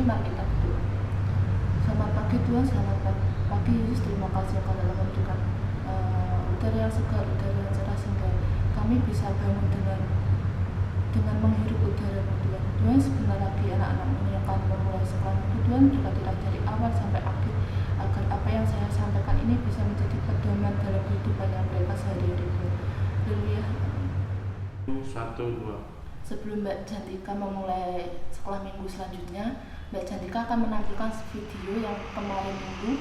mari kita berdoa. Selamat pagi Tuhan, selamat pagi Yesus, terima kasih Engkau telah memberikan udara yang segar, udara yang cerah, sehingga kami bisa bangun dengan menghirup udara Tuhan. Tuhan, sebentar lagi anak-anak ini akan memulai sekolah itu, Tuhan, berkatilah dari awal sampai akhir, agar apa yang saya sampaikan ini bisa menjadi pedoman dalam kehidupan yang mereka sehari-hari. Haleluya. 1, 2. Sebelum Mbak Jantika memulai sekolah minggu selanjutnya, Mbak Jantika akan menampilkan video yang kemarin minggu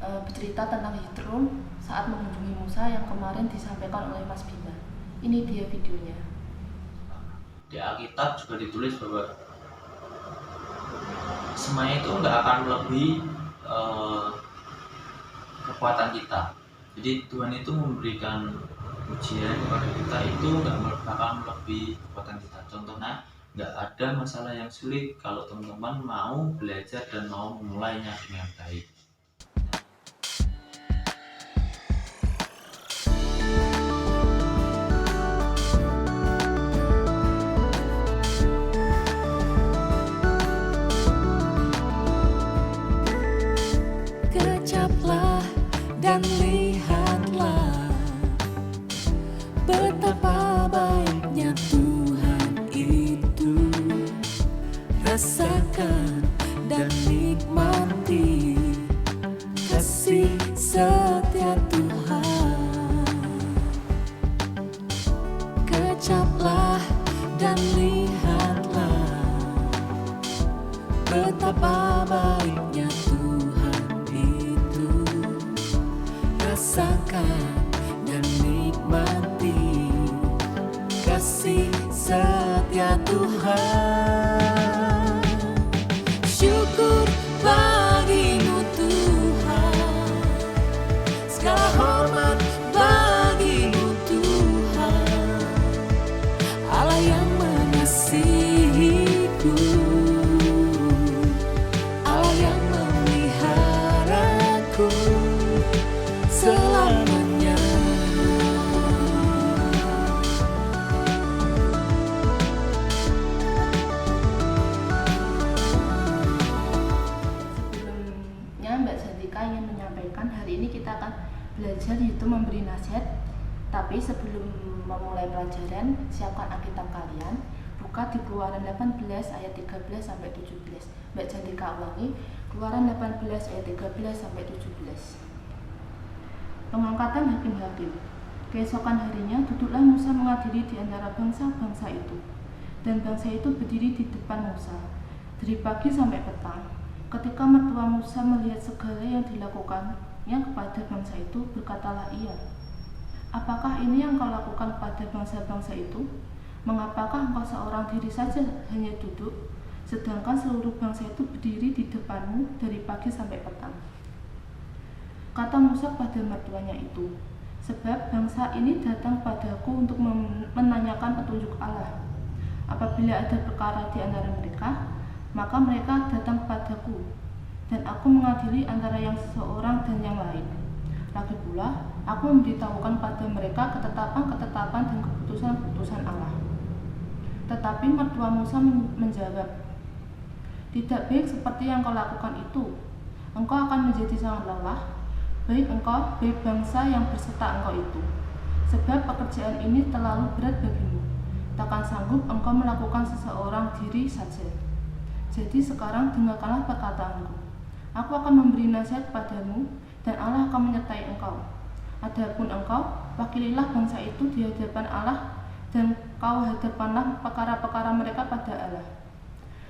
bercerita tentang Yitro saat mengunjungi Musa yang kemarin disampaikan oleh Mas Bima. Ini dia videonya. Di Alkitab juga ditulis bahwa semuanya itu nggak akan melebihi kekuatan kita. Jadi Tuhan itu memberikan ujian kepada kita itu nggak akan melebihi kekuatan kita. Contohnya, nggak ada masalah yang sulit kalau teman-teman mau belajar dan mau memulainya dengan baik. Kecaplah dan lihatlah betapa baiknya Tuhan itu. Rasakan dan nikmati kasih setia Tuhan. Kecaplah dan lihatlah betapa baiknya Tuhan itu. Rasakan dan nikmati kasih setia Tuhan. Syukur bagimu Tuhan, segala hormat bagimu Tuhan, Allah yang mengasihiku, Allah yang memeliharaku selamanya. Sebelumnya Mbak Jantika ingin menyampaikan hari ini kita akan belajar yaitu memberi nasihat. Tapi sebelum memulai pelajaran, siapkan Alkitab kalian, buka di Keluaran 18 ayat 13 sampai 17. Mbak Jantika ulangi, Keluaran 18 ayat 13 sampai 17. Pengangkatan hakim-hakim. Keesokan harinya duduklah Musa mengadili di antara bangsa-bangsa itu, dan bangsa itu berdiri di depan Musa dari pagi sampai petang. Ketika mertua Musa melihat segala yang dilakukannya kepada bangsa itu, berkatalah ia, "Apakah ini yang kau lakukan pada bangsa-bangsa itu? Mengapakah engkau seorang diri saja hanya duduk, sedangkan seluruh bangsa itu berdiri di depanmu dari pagi sampai petang?" Kata Musa pada mertuanya itu, "Sebab bangsa ini datang padaku untuk menanyakan petunjuk Allah. Apabila ada perkara di antara mereka, maka mereka datang padaku, dan aku mengadili antara yang seseorang dan yang lain. Lagi pula, aku memberitahukan pada mereka ketetapan-ketetapan dan keputusan-keputusan Allah." Tetapi mertua Musa menjawab, "Tidak baik seperti yang kau lakukan itu. Engkau akan menjadi sangat lelah, baik engkau, baik bangsa yang berserta engkau itu. Sebab pekerjaan ini terlalu berat bagimu. Takkan sanggup engkau melakukan seseorang diri saja. Jadi sekarang dengarkanlah perkataanku. Aku akan memberi nasihat padamu, dan Allah akan menyertai engkau. Adapun engkau, wakililah bangsa itu di hadapan Allah, dan kau hadapanlah perkara-perkara mereka pada Allah.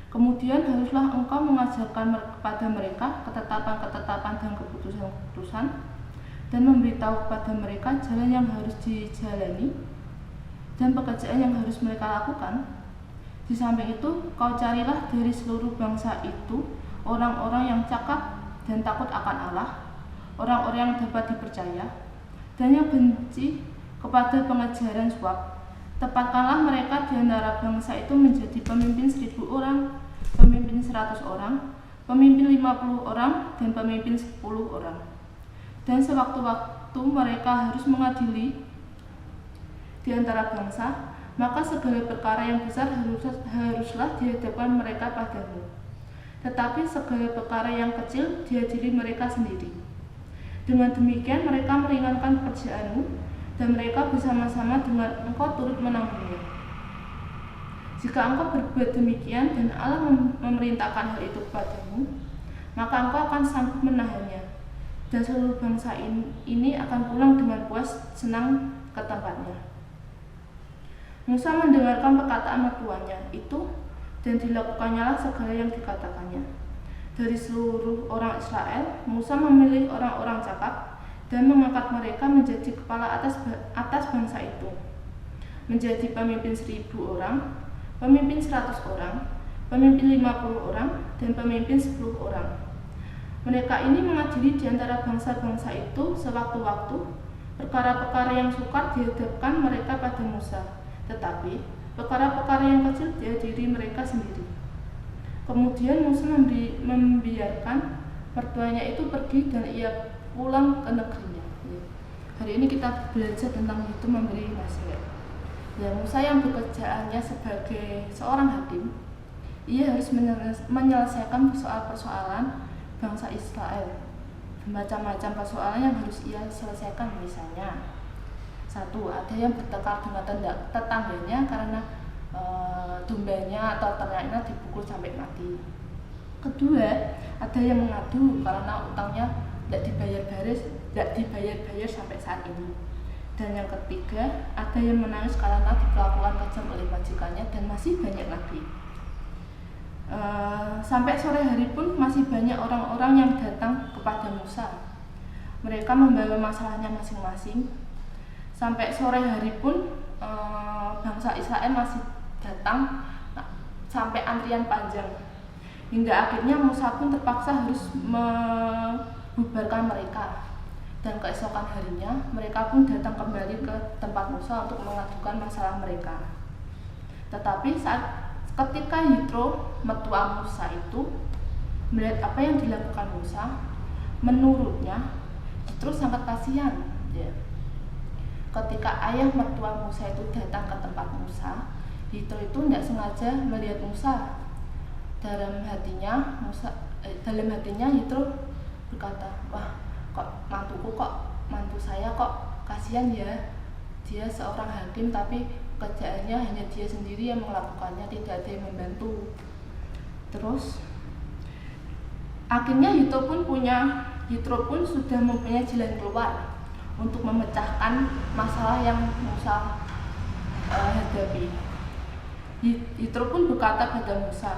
Kemudian haruslah engkau mengajarkan kepada mereka ketetapan-ketetapan dan keputusan-keputusan, dan memberitahu kepada mereka jalan yang harus dijalani dan pekerjaan yang harus mereka lakukan. Di samping itu, kau carilah dari seluruh bangsa itu orang-orang yang cakap dan takut akan Allah, orang-orang yang dapat dipercaya, dan yang benci kepada pengajaran suap. Tempatkanlah mereka di antara bangsa itu menjadi pemimpin 1.000 orang, pemimpin 100 orang, pemimpin 50 orang, dan pemimpin 10 orang. Dan sewaktu-waktu mereka harus mengadili di antara bangsa, maka segala perkara yang besar haruslah dihadapkan mereka padamu. tetapi segala perkara yang kecil diadili mereka sendiri. Dengan demikian mereka meringankan pekerjaanmu, dan mereka bersama-sama dengan engkau turut menanggungnya. Jika engkau berbuat demikian dan Allah memerintahkan hal itu kepadamu, maka engkau akan sanggup menahannya, dan seluruh bangsa ini akan pulang dengan puas senang ke tempatnya. Musa mendengarkan perkataan mertuanya itu, dan dilakukannya segala yang dikatakannya. Dari seluruh orang Israel, Musa memilih orang-orang cakap dan mengangkat mereka menjadi kepala atas bangsa itu, menjadi pemimpin 1.000 orang, pemimpin 100 orang, pemimpin 50 orang, dan pemimpin 10 orang. Mereka ini mengadili di antara bangsa-bangsa itu sewaktu-waktu perkara-perkara yang sukar dihadapkan mereka pada Musa, tetapi perkara-perkara yang kecil diadili mereka sendiri. Kemudian Musa membiarkan mertuanya itu pergi dan ia pulang ke negerinya. Hari ini kita belajar tentang itu memberi nasihat. Ya, Musa yang pekerjaannya sebagai seorang hakim, ia harus menyelesaikan persoalan bangsa Israel. Macam-macam persoalan yang harus ia selesaikan, misalnya satu, ada yang bertengkar dengan tetangganya karena dombanya atau ternaknya dipukul sampai mati. Kedua, ada yang mengadu karena utangnya tidak dibayar sampai saat ini. Dan yang ketiga, ada yang menangis karena diperlakukan kejam oleh majikannya, dan masih banyak lagi. Sampai sore hari pun masih banyak orang-orang yang datang kepada Musa. Mereka membawa masalahnya masing-masing. Sampai sore hari pun bangsa Israel masih datang sampai antrian panjang. Hingga akhirnya Musa pun terpaksa harus membubarkan mereka. Dan keesokan harinya mereka pun datang kembali ke tempat Musa untuk mengadukan masalah mereka. Tetapi ketika Yitro, mertua Musa itu melihat apa yang dilakukan Musa, menurutnya Yitro sangat kasihan. Ketika ayah mertua Musa itu datang ke tempat Musa, Yitro itu tidak sengaja melihat Musa. Dalam hatinya Yitro berkata, wah, mantu saya kok kasihan ya. Dia seorang hakim tapi pekerjaannya hanya dia sendiri yang melakukannya, tidak ada yang membantu. Terus akhirnya Yitro pun sudah mempunyai jalan keluar untuk memecahkan masalah yang Musa hadapi. Yitro pun berkata pada Musa,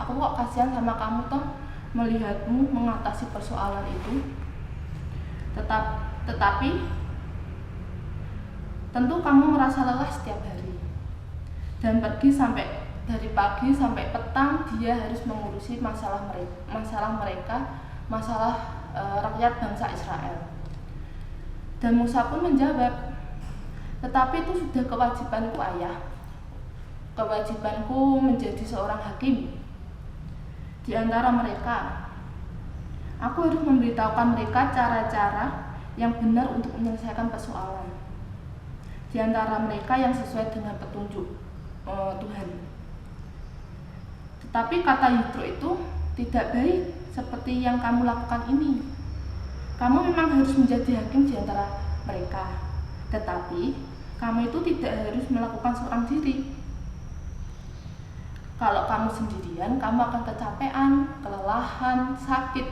aku kok kasihan sama kamu toh, melihatmu mengatasi persoalan itu. Tetapi tentu kamu merasa lelah setiap hari, dan dari pagi sampai petang dia harus mengurusi masalah rakyat bangsa Israel. Dan Musa pun menjawab, tetapi itu sudah kewajibanku ayah. Kewajibanku menjadi seorang hakim di antara mereka. Aku harus memberitahukan mereka cara-cara yang benar untuk menyelesaikan persoalan di antara mereka yang sesuai dengan petunjuk Tuhan. Tetapi kata Yitro itu, tidak baik seperti yang kamu lakukan ini. Kamu memang harus menjadi hakim di antara mereka, tetapi kamu itu tidak harus melakukan seorang diri. Kalau kamu sendirian, kamu akan kecapean, kelelahan, sakit.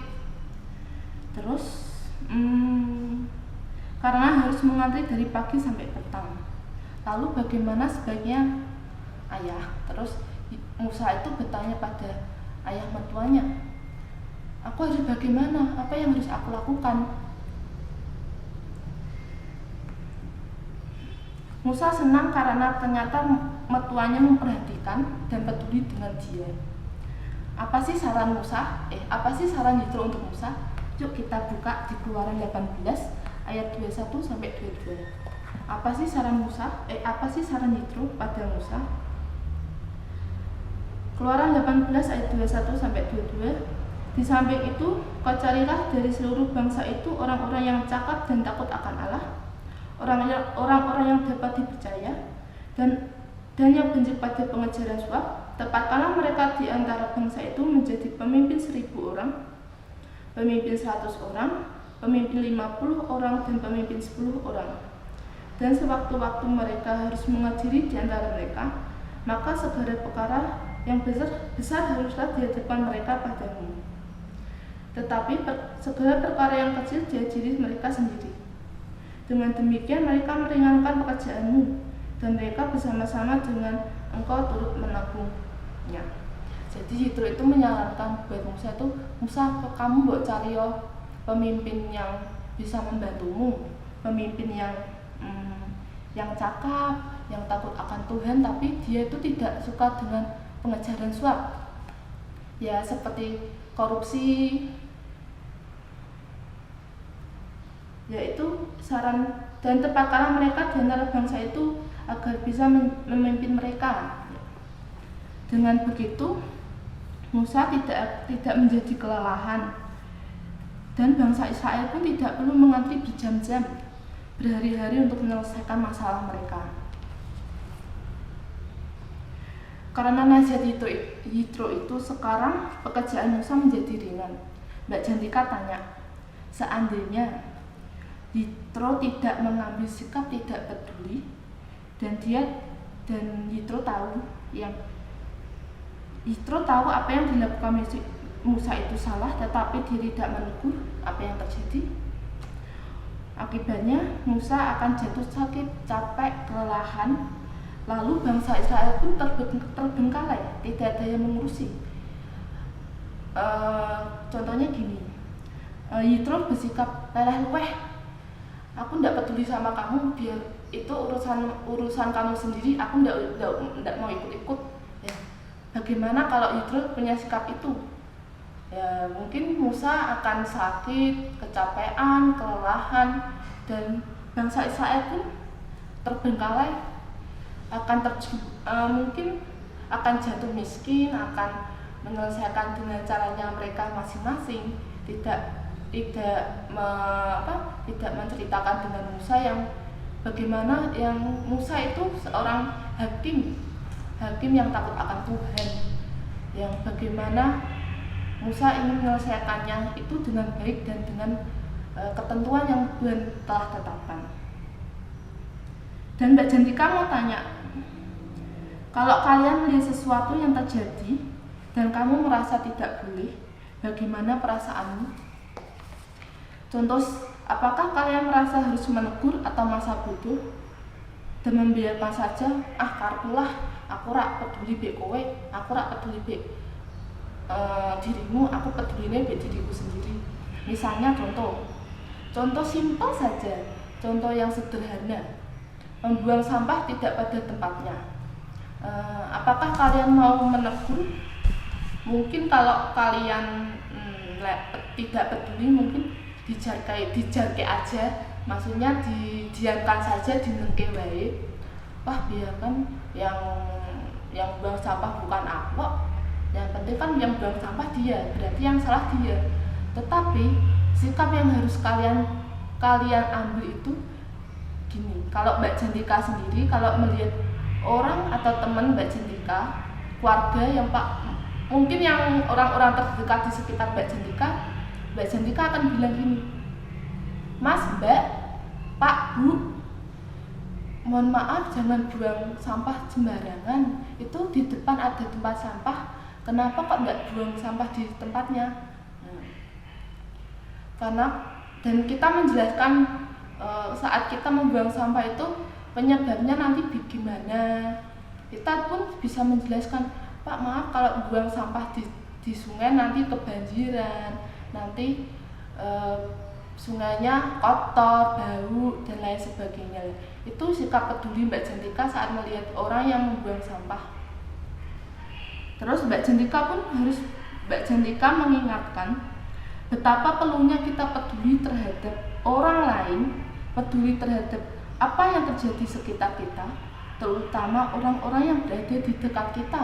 Terus karena harus mengantri dari pagi sampai petang. Lalu bagaimana sebaiknya ayah? Terus Musa itu bertanya pada ayah mertuanya, aku harus bagaimana? Apa yang harus aku lakukan? Musa senang karena ternyata mertuanya memperhatikan dan peduli dengan dia. Apa sih saran Yitro untuk Musa? Yuk kita buka di Keluaran 18 ayat 21 sampai 22. Apa sih saran Yitro pada Musa? Keluaran 18 ayat 21 sampai 22. Di samping itu, kau carilah dari seluruh bangsa itu orang-orang yang cakap dan takut akan Allah, orang-orang yang dapat dipercaya, dan Dan yang benci pada pengejaran suap, tempatkanlah mereka di antara bangsa itu menjadi pemimpin 1000 orang, pemimpin 100 orang, pemimpin 50 orang, dan pemimpin 10 orang. Dan sewaktu-waktu mereka harus mengadili di antara mereka, maka segala perkara yang besar haruslah dihadapkan mereka padamu. Tetapi segala perkara yang kecil diadili mereka sendiri. Dengan demikian mereka meringankan pekerjaanmu, dan mereka bersama-sama dengan engkau turut menagungnya. Jadi Yitro itu menyarankan buat Musa itu, Musa, kamu buat cari pemimpin yang bisa membantumu, pemimpin yang cakap, yang takut akan Tuhan, tapi dia itu tidak suka dengan pengejaran suap, ya seperti korupsi. Yaitu saran dan tempatkanlah mereka di antara bangsa itu agar bisa memimpin mereka. Dengan begitu Musa tidak menjadi kelelahan, dan bangsa Israel pun tidak perlu mengantri berjam-jam, berhari-hari untuk menyelesaikan masalah mereka. Karena nasihat Yitro itu, sekarang pekerjaan Musa menjadi ringan. Mbak Jantika tanya, seandainya Yitro tidak mengambil sikap tidak peduli, dan Yitro tahu apa yang dilakukan Musa itu salah, tetapi dia tidak menegur, apa yang terjadi? Akibatnya Musa akan jatuh sakit, capek, kelelahan. Lalu bangsa Israel pun terbengkalai, tidak ada yang mengurusi. Contohnya gini, Yitro bersikap leleh-leweh, aku tidak peduli sama kamu, biar itu urusan kamu sendiri, aku tidak mau ikut-ikut. Ya. Bagaimana kalau Yitro punya sikap itu? Ya, mungkin Musa akan sakit, kecapean, kelelahan, dan bangsa Israel pun terbengkalai, mungkin akan jatuh miskin, akan menyelesaikan dengan caranya mereka masing-masing, tidak menceritakan dengan Musa yang bagaimana yang Musa itu seorang hakim yang takut akan Tuhan, yang bagaimana Musa ingin menyelesaikannya itu dengan baik dan dengan ketentuan yang Tuhan telah tetapkan. Dan Mbak Jantika mau tanya, kalau kalian melihat sesuatu yang terjadi dan kamu merasa tidak boleh, bagaimana perasaanmu? Contoh, apakah kalian merasa harus menegur atau masa bodoh dan membiarkan saja, karpulah, aku rak peduli bek kowe, aku rak peduli bek dirimu, aku pedulinya bek diriku sendiri. Misalnya contoh simpel saja, contoh yang sederhana, membuang sampah tidak pada tempatnya. Apakah kalian mau menegur? Mungkin kalau kalian tidak peduli, mungkin dijarke aja, maksudnya didiamkan saja, dinengke wae. Wah, biarkan yang buang sampah bukan aku, yang penting kan yang buang sampah dia, berarti yang salah dia. Tetapi sikap yang harus kalian ambil itu gini, kalau Mbak Jantika sendiri, kalau melihat orang atau teman Mbak Jantika, keluarga yang mungkin yang orang-orang terdekat di sekitar Mbak Jantika akan bilang gini, Mas, Mbak, Pak, Bu, mohon maaf jangan buang sampah sembarangan, itu di depan ada tempat sampah, kenapa kok nggak buang sampah di tempatnya? Karena dan kita menjelaskan saat kita membuang sampah itu penyebabnya nanti bagaimana, kita pun bisa menjelaskan, Pak, maaf kalau buang sampah di sungai nanti kebanjiran, nanti sungainya kotor, bau, dan lain sebagainya. Itu sikap peduli Mbak Jantika saat melihat orang yang membuang sampah. Terus Mbak Jantika mengingatkan betapa perlunya kita peduli terhadap orang lain, peduli terhadap apa yang terjadi sekitar kita, terutama orang-orang yang berada di dekat kita,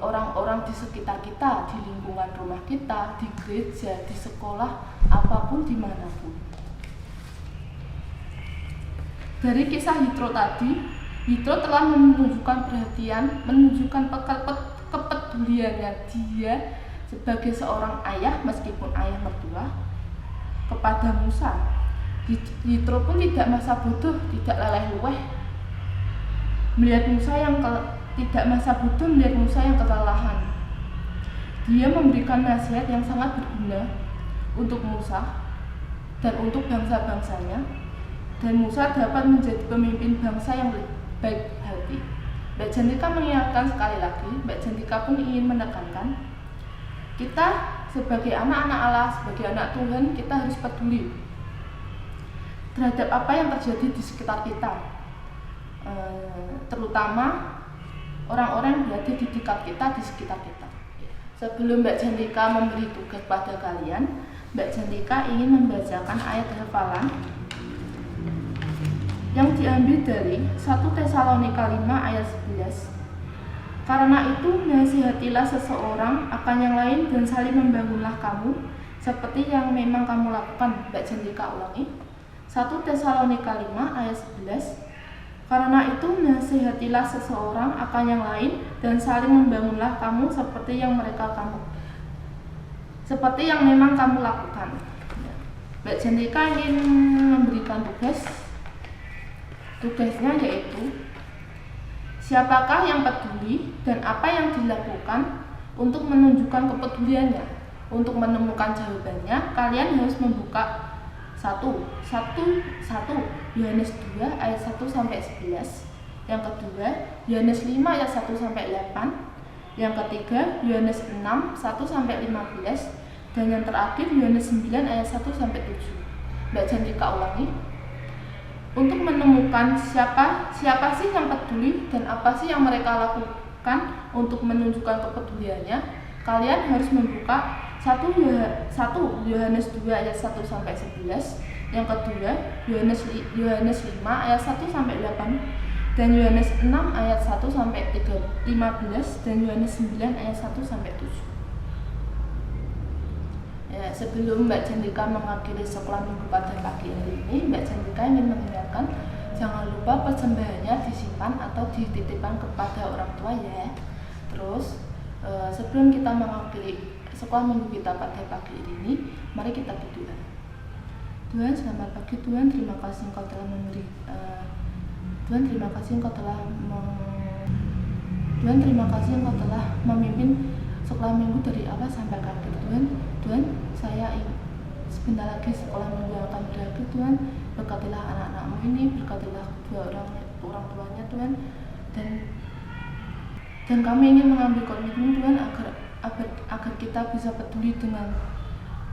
orang-orang di sekitar kita, di lingkungan rumah kita, di gereja, di sekolah, apapun dimanapun. Dari kisah Yitro tadi, Yitro telah menunjukkan perhatian, menunjukkan kepeduliannya dia sebagai seorang ayah meskipun ayah mertua kepada Musa. Yitro pun tidak masa bodoh, tidak leleh luweh melihat Musa yang tidak masa bodoh melihat Musa yang kelelahan. Dia memberikan nasihat yang sangat berguna untuk Musa dan untuk bangsa-bangsanya, dan Musa dapat menjadi pemimpin bangsa yang baik hati. Mbak Jantika mengingatkan sekali lagi, Mbak Jantika pun ingin menekankan, kita sebagai anak-anak Allah, sebagai anak Tuhan, kita harus peduli terhadap apa yang terjadi di sekitar kita, terutama orang-orang yang berada di dekat kita, di sekitar kita. Sebelum Mbak Jantika memberi tugas pada kalian, Mbak Jantika ingin membacakan ayat hafalan yang diambil dari 1 Tesalonika 5 ayat 11. Karena itu nasihatilah seseorang akan yang lain dan saling membangunlah kamu seperti yang memang kamu lakukan. Mbak Jantika ulangi. 1 Tesalonika 5 ayat 11. Karena itu nasihatilah seseorang akan yang lain dan saling membangunlah kamu seperti yang memang kamu lakukan. Mbak Jantika ingin memberikan tugasnya yaitu siapakah yang peduli dan apa yang dilakukan untuk menunjukkan kepeduliannya. Untuk menemukan jawabannya, kalian harus membuka 1 Yohanes 2 ayat 1 sampai 11. Yang kedua, Yohanes 5 ayat 1 sampai 8. Yang ketiga, Yohanes 6 1 sampai 15. Dan yang terakhir, Yohanes 9 ayat 1 sampai 7. Mbak Jantika ulangi. Untuk menemukan siapa sih yang peduli dan apa sih yang mereka lakukan untuk menunjukkan kepeduliannya, kalian harus membuka 1 Yohanes 2 ayat 1 sampai 11, yang kedua Yohanes 5 ayat 1 sampai 8, dan Yohanes 6 ayat 1 sampai 15, dan Yohanes 9 ayat 1 sampai 7. Ya, sebelum Mbak Jantika mengakhiri sekolah minggu pada pagi hari ini, Mbak Jantika ingin mengingatkan, jangan lupa persembahannya disimpan atau dititipkan kepada orang tua ya. Terus sebelum kita mengakhiri sekolah minggu kita pada pagi ini, mari kita berdoa. Tuhan, selamat pagi Tuhan, terima kasih Engkau telah memberi Tuhan, terima kasih Engkau telah memimpin sekolah minggu dari awal sampai akhir. Tuhan, saya sebentar lagi sekolah minggu akan berakhir. Tuhan, berkatilah anak-anakmu ini, berkatilah kedua orang tuanya Tuhan, dan kami ingin mengambil komitmen Tuhan agar kita bisa peduli dengan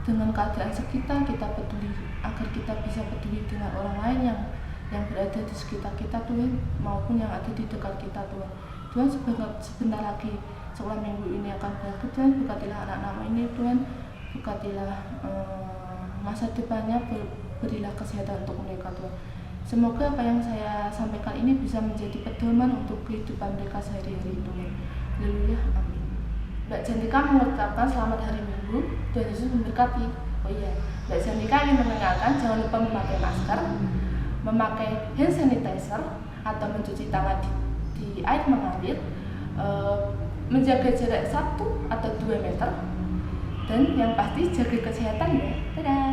keadaan sekitar, kita peduli agar kita bisa peduli dengan orang lain yang berada di sekitar kita Tuhan, maupun yang ada di dekat kita Tuhan. Tuhan, sebentar lagi sekolah minggu ini akan berakhir. Tuhan, berkatilah anak-anak ini Tuhan, berkatilah masa depannya, berilah kesehatan untuk mereka Tuhan. Semoga apa yang saya sampaikan ini bisa menjadi pedoman untuk kehidupan mereka sehari-hari Tuhan. Haleluya, amin. Mbak Jantika mengucapkan selamat hari Minggu, Tuhan Yesus memberkati. Oh iya, Mbak Jantika ingin mengingatkan jangan lupa memakai masker, memakai hand sanitizer atau mencuci tangan di air mengalir, menjaga jarak 1 atau 2 meter, dan yang pasti jaga kesehatan ya. Dadah.